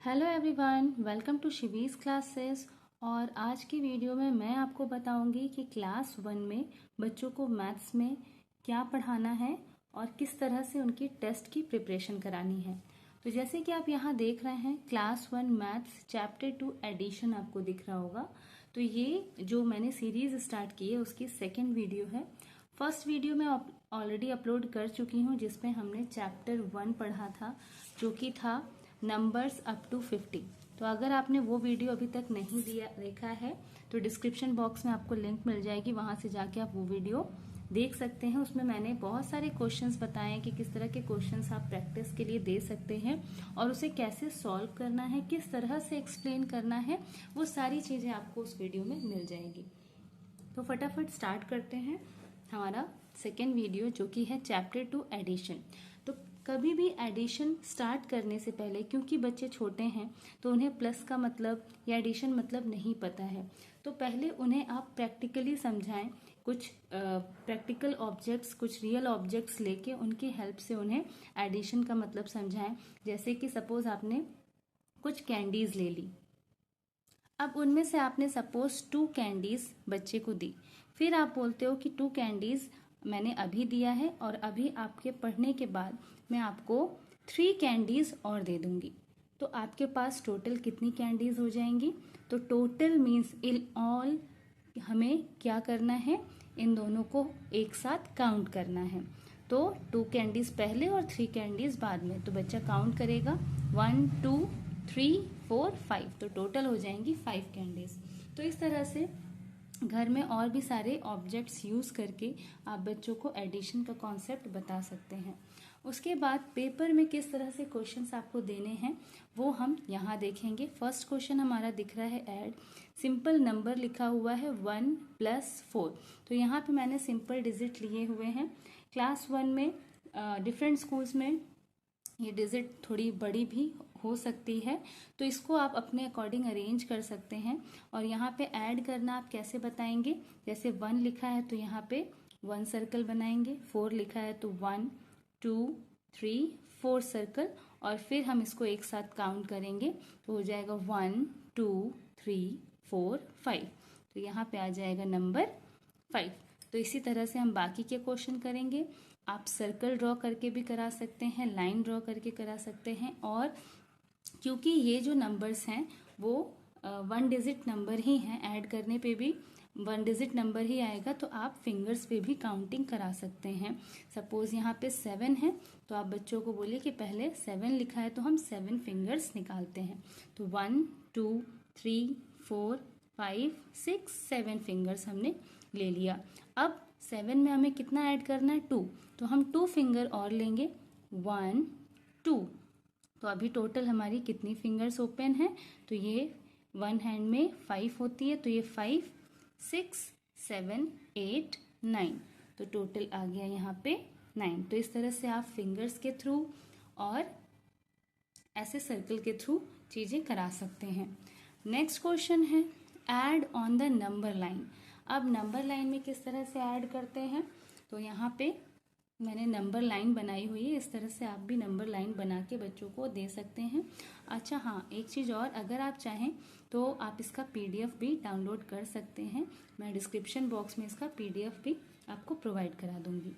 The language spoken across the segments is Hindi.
Hello everyone, welcome to Shivi's classes. और आज की वीडियो में मैं आपको बताऊंगी कि क्लास 1 में बच्चों को मैथ्स में क्या पढ़ाना है और किस तरह से उनकी टेस्ट की प्रिपरेशन करानी है। तो जैसे कि आप यहाँ देख रहे हैं, क्लास 1 मैथ्स चैप्टर 2 एडिशन आपको दिख रहा होगा। तो ये जो मैंने सीरीज स्टार्ट की है उसकी सेकेंड वीडियो है। फर्स्ट वीडियो मैं ऑलरेडी अपलोड कर चुकी हूँ जिसमें हमने चैप्टर 1 पढ़ा था, जो कि था नंबर्स अप टू 50। तो अगर आपने वो वीडियो अभी तक नहीं देखा है तो डिस्क्रिप्शन बॉक्स में आपको लिंक मिल जाएगी, वहां से जाके आप वो वीडियो देख सकते हैं। उसमें मैंने बहुत सारे क्वेश्चंस बताए हैं कि किस तरह के क्वेश्चंस आप प्रैक्टिस के लिए दे सकते हैं और उसे कैसे सॉल्व करना है, किस तरह से एक्सप्लेन करना है, वो सारी चीजें आपको उस वीडियो में मिल जाएगी। तो फटाफट स्टार्ट करते हैं हमारा सेकेंड वीडियो, जो कि है चैप्टर 2 एडिशन। तो कभी भी एडिशन स्टार्ट करने से पहले, क्योंकि बच्चे छोटे हैं तो उन्हें प्लस का मतलब या एडिशन मतलब नहीं पता है, तो पहले उन्हें आप प्रैक्टिकली समझाएं। कुछ प्रैक्टिकल ऑब्जेक्ट्स, कुछ रियल ऑब्जेक्ट्स लेके उनकी हेल्प से उन्हें एडिशन का मतलब समझाएं। जैसे कि सपोज आपने कुछ कैंडीज ले ली, अब उनमें से आपने सपोज 2 कैंडीज बच्चे को दी, फिर आप बोलते हो कि 2 कैंडीज मैंने अभी दिया है और अभी आपके पढ़ने के बाद मैं आपको 3 कैंडीज और दे दूंगी। तो आपके पास टोटल कितनी कैंडीज हो जाएंगी? तो टोटल मीन्स इन ऑल हमें क्या करना है, इन दोनों को एक साथ काउंट करना है। तो 2 कैंडीज पहले और 3 कैंडीज बाद में, तो बच्चा काउंट करेगा 1 2 3 4 5, तो टोटल हो जाएंगी 5 कैंडीज। तो इस तरह से घर में और भी सारे ऑब्जेक्ट्स यूज करके आप बच्चों को एडिशन का कॉन्सेप्ट बता सकते हैं। उसके बाद पेपर में किस तरह से क्वेश्चंस आपको देने हैं वो हम यहाँ देखेंगे। फर्स्ट क्वेश्चन हमारा दिख रहा है ऐड सिंपल नंबर, लिखा हुआ है 1 + 4। तो यहाँ पे मैंने सिंपल डिजिट लिए हुए हैं। क्लास 1 में डिफरेंट स्कूल्स में ये डिजिट थोड़ी बड़ी भी हो सकती है, तो इसको आप अपने अकॉर्डिंग अरेंज कर सकते हैं। और यहाँ पे ऐड करना आप कैसे बताएंगे, जैसे 1 लिखा है तो यहाँ पे 1 सर्कल बनाएंगे, 4 लिखा है तो 1 2 3 4 सर्कल, और फिर हम इसको एक साथ काउंट करेंगे तो हो जाएगा 1 2 3 4 5। तो यहाँ पे आ जाएगा नंबर 5। तो इसी तरह से हम बाकी के क्वेश्चन करेंगे। आप सर्कल ड्रॉ करके भी करा सकते हैं, लाइन ड्रॉ करके करा सकते हैं, और क्योंकि ये जो नंबर्स हैं वो 1 डिजिट नंबर ही हैं, ऐड करने पे भी 1 डिजिट नंबर ही आएगा, तो आप फिंगर्स पे भी काउंटिंग करा सकते हैं। सपोज यहाँ पे 7 है तो आप बच्चों को बोलिए कि पहले 7 लिखा है तो हम 7 फिंगर्स निकालते हैं। तो 1 2 3 4 5 6 7 फिंगर्स हमने ले लिया। अब 7 में हमें कितना ऐड करना है? 2, तो हम 2 फिंगर और लेंगे, 1 2। तो अभी टोटल हमारी कितनी फिंगर्स ओपन है? तो ये 1 हैंड में 5 होती है, तो ये 5 6 7 8 9, तो टोटल आ गया यहाँ पे 9। तो इस तरह से आप फिंगर्स के थ्रू और ऐसे सर्कल के थ्रू चीजें करा सकते हैं। नेक्स्ट क्वेश्चन है add on the number line. अब नंबर लाइन में किस तरह से ऐड करते हैं, तो यहाँ पे मैंने नंबर लाइन बनाई हुई है, इस तरह से आप भी नंबर लाइन बना के बच्चों को दे सकते हैं। अच्छा हाँ, एक चीज़ और, अगर आप चाहें तो आप इसका पीडीएफ भी डाउनलोड कर सकते हैं। मैं डिस्क्रिप्शन बॉक्स में इसका पीडीएफ भी आपको प्रोवाइड करा दूंगी।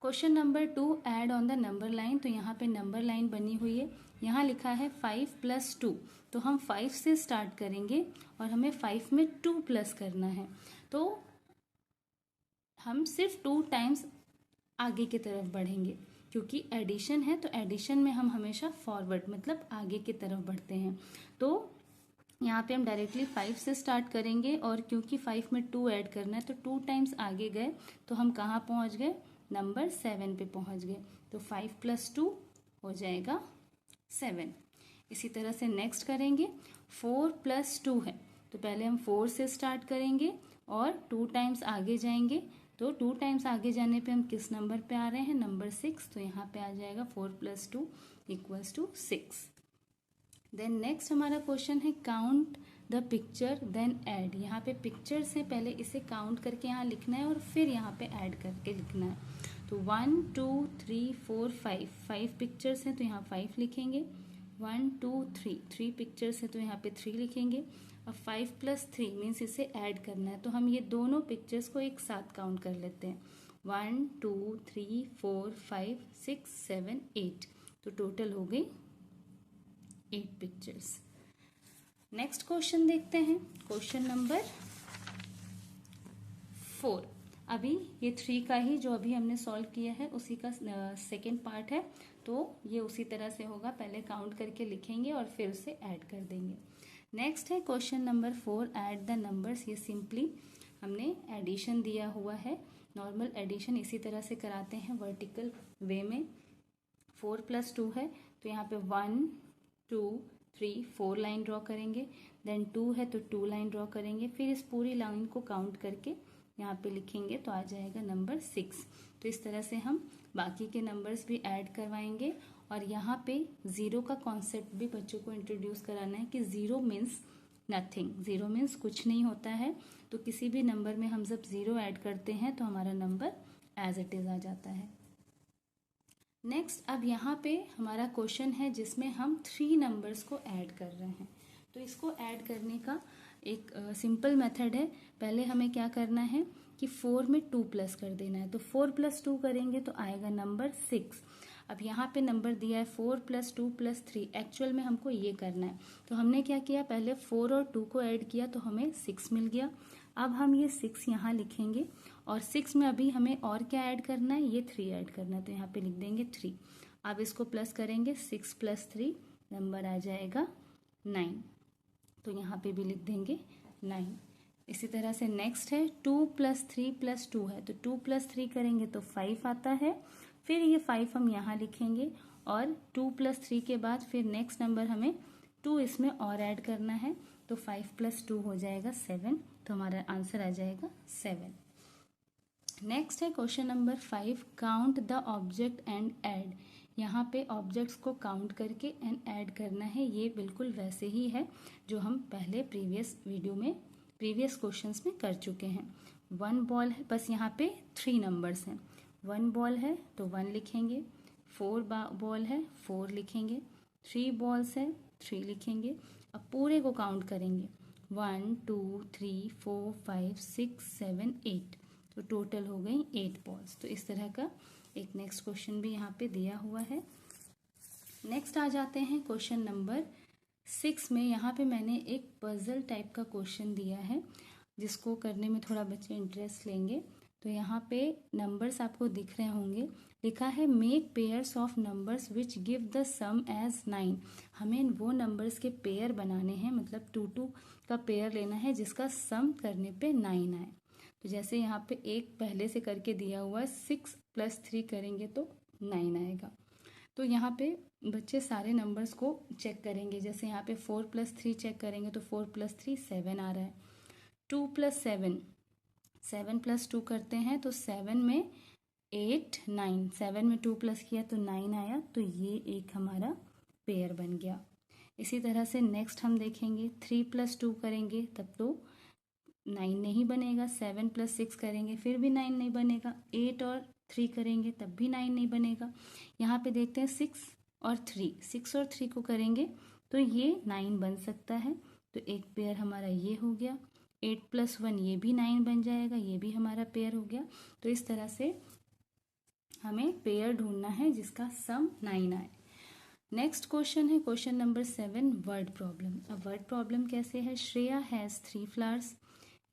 Question number 2 add on the number line. तो यहाँ पे नंबर लाइन बनी हुई है, यहाँ लिखा है 5 + 2, तो हम 5 से स्टार्ट करेंगे और हमें 5 में 2 प्लस करना है। तो हम सिर्फ 2 टाइम्स आगे की तरफ बढ़ेंगे, क्योंकि एडिशन है तो एडिशन में हम हमेशा फॉरवर्ड मतलब आगे की तरफ बढ़ते हैं। तो यहाँ पे हम डायरेक्टली 5 से स्टार्ट करेंगे, और क्योंकि 5 में 2 ऐड करना है तो 2 टाइम्स आगे गए तो हम कहाँ पहुँच गए? नंबर 7 पे पहुँच गए। तो 5 + 2 हो जाएगा 7। इसी तरह से नेक्स्ट करेंगे, 4 + 2 है तो पहले हम 4 से स्टार्ट करेंगे और 2 टाइम्स आगे जाएंगे। तो 2 टाइम्स आगे जाने पे हम किस नंबर पे आ रहे हैं? नंबर 6। तो यहाँ पे आ जाएगा 4 + 2 = 6। देन नेक्स्ट हमारा क्वेश्चन है count the picture then add. यहाँ पे पिक्चर से पहले इसे काउंट करके यहाँ लिखना है और फिर यहाँ पे ऐड करके लिखना है। तो 1 2 3 4 5 पिक्चर्स हैं तो यहाँ 5 लिखेंगे, 1 2 3, 3 पिक्चर्स है तो यहाँ पे 3 लिखेंगे। अब 5 + 3 मीन्स इसे ऐड करना है, तो हम ये दोनों पिक्चर्स को एक साथ काउंट कर लेते हैं। 1 2 3 4 5 6 7 8, तो टोटल हो गई 8 पिक्चर्स। नेक्स्ट क्वेश्चन देखते हैं, क्वेश्चन नंबर 4। अभी ये 3 का ही जो अभी हमने सॉल्व किया है उसी का सेकेंड पार्ट है, तो ये उसी तरह से होगा, पहले काउंट करके लिखेंगे और फिर उसे ऐड कर देंगे। नेक्स्ट है question number 4, add the numbers. ये सिंपली हमने एडिशन दिया हुआ है, नॉर्मल एडिशन इसी तरह से कराते हैं वर्टिकल वे में। 4 + 2 है तो यहाँ पे 1 2 3 4 लाइन ड्रॉ करेंगे, देन 2 है तो 2 लाइन ड्रॉ करेंगे, फिर इस पूरी लाइन को काउंट करके यहाँ पे लिखेंगे तो आ जाएगा नंबर 6। तो इस तरह से हम बाकी के नंबर्स भी ऐड करवाएंगे। और यहाँ पे ज़ीरो का कॉन्सेप्ट भी बच्चों को इंट्रोड्यूस कराना है कि zero means nothing, zero means कुछ नहीं होता है। तो किसी भी नंबर में हम जब ज़ीरो ऐड करते हैं तो हमारा नंबर एज इट इज़ आ जाता है। नेक्स्ट, अब यहाँ पे हमारा क्वेश्चन है जिसमें हम 3 नंबर्स को ऐड कर रहे हैं। तो इसको ऐड करने का एक सिंपल मेथड है। पहले हमें क्या करना है कि 4 में 2 प्लस कर देना है, तो 4 + 2 करेंगे तो आएगा नंबर 6। अब यहाँ पे नंबर दिया है 4 + 2 + 3, एक्चुअल में हमको ये करना है। तो हमने क्या किया, पहले 4 और 2 को ऐड किया तो हमें 6 मिल गया। अब हम ये 6 यहाँ लिखेंगे और 6 में अभी हमें और क्या ऐड करना है, ये 3 ऐड करना है, तो यहाँ पे लिख देंगे 3। अब इसको प्लस करेंगे, 6 + 3 नंबर आ जाएगा 9, तो यहाँ पे भी लिख देंगे 9। इसी तरह से नेक्स्ट है 2 + 3 + 2 है, तो 2 + 3 करेंगे तो 5 आता है। फिर ये 5 हम यहाँ लिखेंगे और 2 + 3 के बाद फिर नेक्स्ट नंबर हमें 2 इसमें और ऐड करना है, तो 5 + 2 हो जाएगा 7, तो हमारा आंसर आ जाएगा 7। नेक्स्ट है question number 5, count the object and add. यहाँ पे ऑब्जेक्ट्स को काउंट करके एंड ऐड करना है। ये बिल्कुल वैसे ही है जो हम पहले प्रीवियस वीडियो में प्रीवियस क्वेश्चंस में कर चुके हैं। 1 बॉल है, बस यहाँ पे 3 नंबर्स हैं। 1 बॉल है तो 1 लिखेंगे, 4 बॉल है 4 लिखेंगे, 3 बॉल्स है 3 लिखेंगे। अब पूरे को काउंट करेंगे, 1 2 3 4 5 6 7 8, तो टोटल हो गई 8 बॉल्स। तो इस तरह का एक नेक्स्ट क्वेश्चन भी यहाँ पे दिया हुआ है। नेक्स्ट आ जाते हैं क्वेश्चन नंबर 6 में। यहाँ पे मैंने एक पजल टाइप का क्वेश्चन दिया है जिसको करने में थोड़ा बच्चे इंटरेस्ट लेंगे। तो यहाँ पे नंबर्स आपको दिख रहे होंगे, लिखा है make pairs of numbers which give the sum as 9। हमें वो नंबर्स के पेयर बनाने हैं, मतलब 2 का पेयर लेना है जिसका सम करने पे 9 आए। तो जैसे यहाँ पे एक पहले से करके दिया हुआ है, 6 + 3 करेंगे तो 9 आएगा। तो यहाँ पे बच्चे सारे नंबर्स को चेक करेंगे। जैसे यहाँ पे 4 + 3 चेक करेंगे तो 4 + 3 7 आ रहा है। 2 + 7, 7 + 2 करते हैं तो 7 में 8 9, 7 में 2 प्लस किया तो 9 आया, तो ये एक हमारा पेयर बन गया। इसी तरह से नेक्स्ट हम देखेंगे 3 + 2 करेंगे तब तो 9 नहीं बनेगा। 7 + 6 करेंगे फिर भी 9 नहीं बनेगा। 8 और 3 करेंगे तब भी 9 नहीं बनेगा। यहाँ पे देखते हैं 6 और 3 को करेंगे तो ये 9 बन सकता है, तो एक पेयर हमारा ये हो गया। 8 + 1 ये भी 9 बन जाएगा, ये भी हमारा पेयर हो गया। तो इस तरह से हमें पेयर ढूंढना है जिसका सम 9 आए। नेक्स्ट क्वेश्चन है क्वेश्चन नंबर 7, वर्ड प्रॉब्लम। अब वर्ड प्रॉब्लम कैसे है, Shreya has 3 flowers,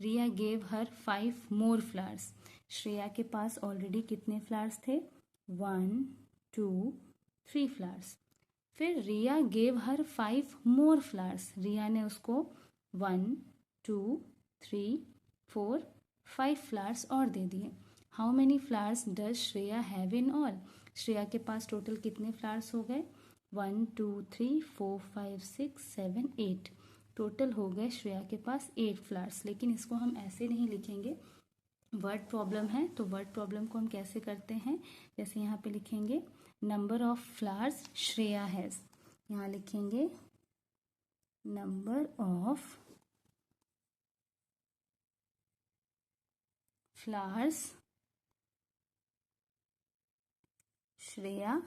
Riya gave her 5 more flowers. Shreya के पास ऑलरेडी कितने फ्लावर्स थे, 1 2 3 फ्लावर्स। फिर रिया गेव हर 5 मोर फ्लावर्स, रिया ने उसको 1 2 3 4 5 फ्लावर्स और दे दिए। How many flowers does Shreya have in all. Shreya के पास टोटल कितने फ्लावर्स हो गए, 1 2 3 4 5 6 7 8, टोटल हो गए श्रेया के पास 8 फ्लावर्स। लेकिन इसको हम ऐसे नहीं लिखेंगे, वर्ड प्रॉब्लम है तो वर्ड प्रॉब्लम को हम कैसे करते हैं, जैसे यहाँ पे लिखेंगे number of flowers Shreya has, यहाँ लिखेंगे number of flowers Shreya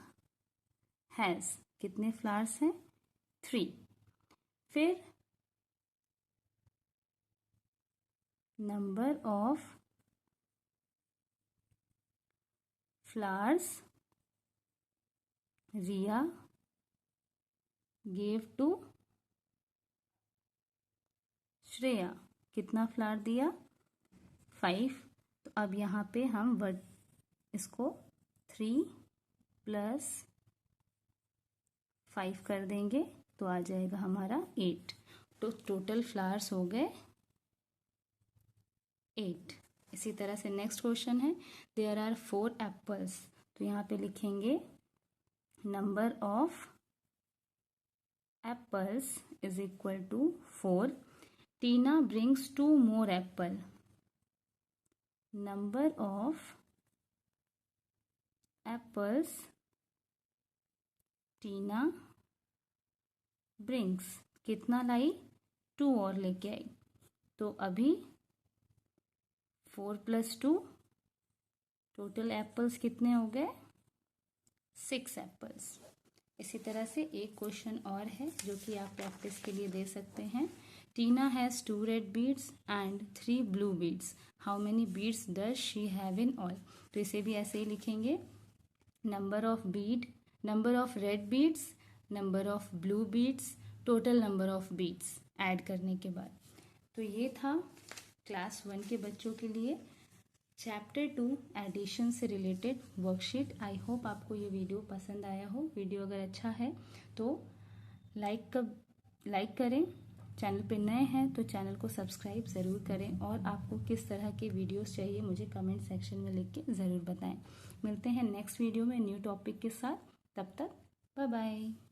has, कितने फ्लावर्स हैं 3। फिर number of flowers Riya gave to Shreya, कितना फ्लावर दिया? 5। तो अब यहाँ पे हम इसको 3 + 5 कर देंगे तो आ जाएगा हमारा 8। तो टोटल फ्लावर्स हो गए 8। इसी तरह से नेक्स्ट क्वेश्चन है, देयर आर 4 एप्पल्स। तो यहाँ पे लिखेंगे number of apples is equal to 4। Tina brings 2 more apple. Number of apples Tina brings, कितना लाई? 2 और लेके आई। तो अभी 4 + 2 टोटल एप्पल्स कितने हो गए? 6 एप्पल्स। इसी तरह से एक क्वेश्चन और है जो कि आप प्रैक्टिस के लिए दे सकते हैं। Tina has 2 red beads and 3 blue beads, how many beads does she have in all. तो इसे भी ऐसे ही लिखेंगे, number of red beads, number of blue beads, total number of beads add करने के बाद। तो ये था क्लास 1 के बच्चों के लिए चैप्टर 2 एडिशन से रिलेटेड वर्कशीट। आई होप आपको ये वीडियो पसंद आया हो। वीडियो अगर अच्छा है तो लाइक करें। चैनल पे नए हैं तो चैनल को सब्सक्राइब ज़रूर करें, और आपको किस तरह के वीडियोस चाहिए मुझे कमेंट सेक्शन में लिख के ज़रूर बताएं। मिलते हैं नेक्स्ट वीडियो में न्यू टॉपिक के साथ। तब तक बाय बाय।